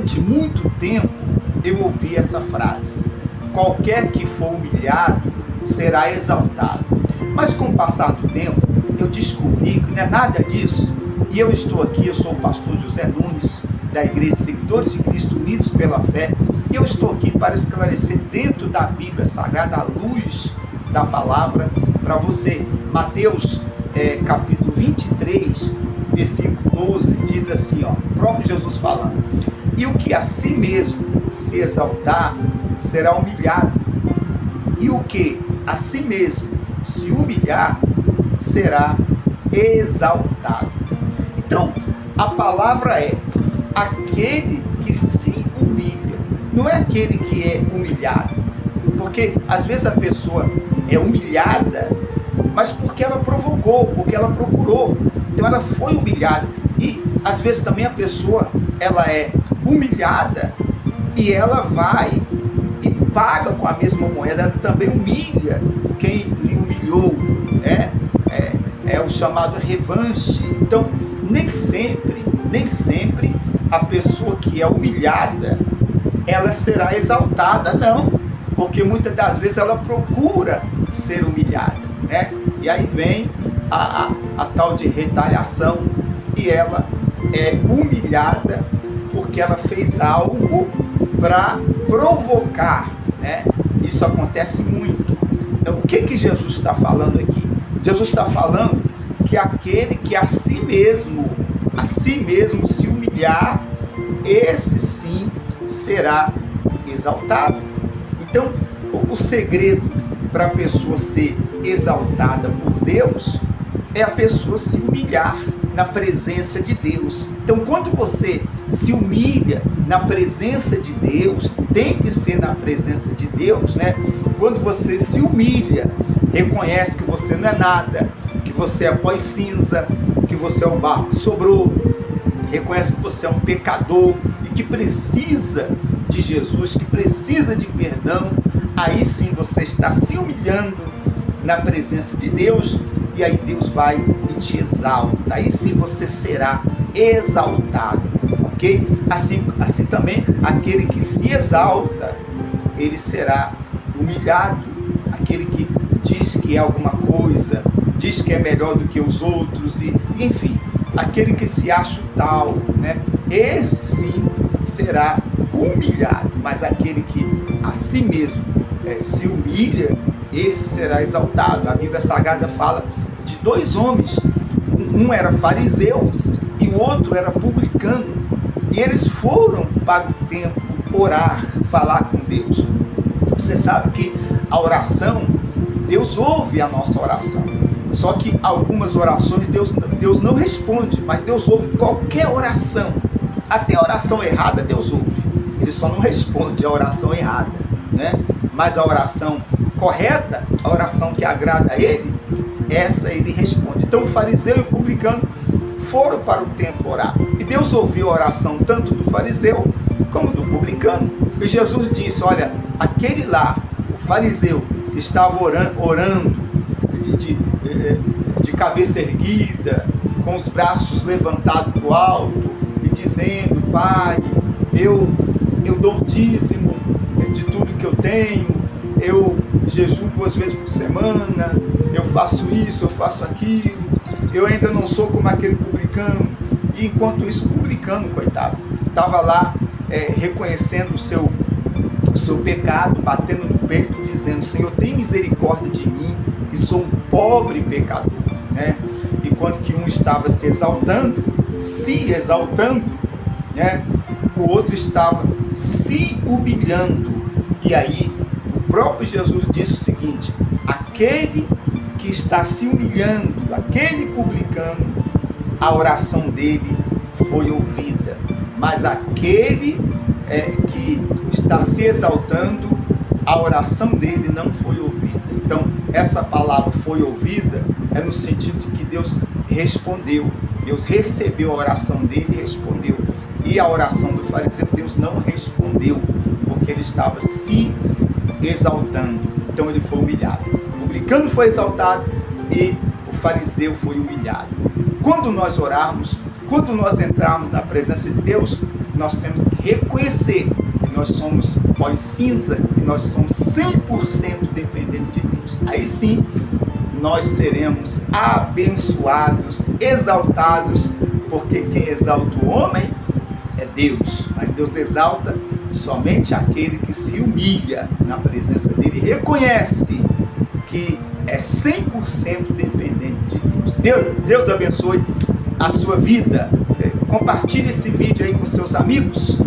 Durante muito tempo eu ouvi essa frase: qualquer que for humilhado será exaltado. Mas com o passar do tempo eu descobri que não é nada disso. E eu estou aqui, eu sou o pastor José Nunes, da Igreja Seguidores de Cristo Unidos pela Fé, e eu estou aqui para esclarecer dentro da Bíblia Sagrada, à luz da palavra, para você. Mateus capítulo 23, versículo 12, diz assim, ó, o próprio Jesus falando: e o que a si mesmo se exaltar será humilhado, e o que a si mesmo se humilhar será exaltado. Então, a palavra é aquele que se humilha, não é aquele que é humilhado, porque às vezes a pessoa é humilhada, mas porque ela provocou, porque ela procurou, então ela foi humilhada. E às vezes também a pessoa, ela é humilhada e ela vai e paga com a mesma moeda, ela também humilha quem lhe humilhou, é o chamado revanche. Então, nem sempre a pessoa que é humilhada, ela será exaltada, não, porque muitas das vezes ela procura ser humilhada, né? E aí vem a tal de retaliação, e ela é humilhada porque ela fez algo para provocar, né? Isso acontece muito. Então, o que Jesus está falando aqui? Jesus está falando que aquele que a si mesmo se humilhar, esse sim será exaltado. Então, o segredo para a pessoa ser exaltada por Deus é a pessoa se humilhar na presença de Deus. Então, quando você se humilha na presença de Deus, tem que ser na presença de Deus, né? Quando você se humilha, reconhece que você não é nada, que você é pó e cinza, que você é o barro que sobrou, reconhece que você é um pecador e que precisa de Jesus, que precisa de perdão, aí sim você está se humilhando na presença de Deus, e aí Deus vai e te exalta, aí sim você será exaltado, ok? Assim também, aquele que se exalta, ele será humilhado. Aquele que diz que é alguma coisa, diz que é melhor do que os outros, e enfim, aquele que se acha tal, né? Esse sim será humilhado, mas aquele que a si mesmo se humilha, esse será exaltado. A Bíblia Sagrada fala de dois homens, um era fariseu e o outro era publicano, e eles foram para o templo orar, falar com Deus. Você sabe que a oração, Deus ouve a nossa oração, só que algumas orações Deus não responde, mas Deus ouve qualquer oração, até a oração errada Deus ouve, ele só não responde a oração errada, né? Mas a oração correta, a oração que agrada a ele, essa ele responde. Então o fariseu e o publicano foram para o templo orar, e Deus ouviu a oração tanto do fariseu como do publicano, e Jesus disse: olha, aquele lá, o fariseu, que estava orando de cabeça erguida, com os braços levantados para o alto, e dizendo: Pai, eu dou o dízimo de tudo que eu tenho, eu jejuo 2 vezes por semana, eu faço isso, eu faço aquilo, eu ainda não sou como aquele publicano. E enquanto isso, o publicano, coitado, estava lá reconhecendo o seu pecado, batendo no peito, dizendo: Senhor, tem misericórdia de mim, que sou um pobre pecador, né? Enquanto que um estava se exaltando, né? O outro estava se humilhando. E aí o próprio Jesus disse o seguinte: aquele que está se humilhando, aquele publicano, a oração dele foi ouvida, mas aquele que está se exaltando, a oração dele não foi ouvida. Então, essa palavra foi ouvida é no sentido de que Deus respondeu, Deus recebeu a oração dele e respondeu. E a oração do fariseu, Deus não respondeu, porque ele estava se exaltando. Então ele foi humilhado. O publicano foi exaltado e o fariseu foi humilhado. Quando nós orarmos, quando nós entrarmos na presença de Deus, nós temos que reconhecer que nós somos pó e cinza, que nós somos 100% dependentes de Deus. Aí sim, nós seremos abençoados, exaltados, porque quem exalta o homem é Deus, mas Deus exalta somente aquele que se humilha na presença dele, reconhece que é 100% dependente de Deus. Deus abençoe a sua vida. Compartilhe esse vídeo aí com seus amigos.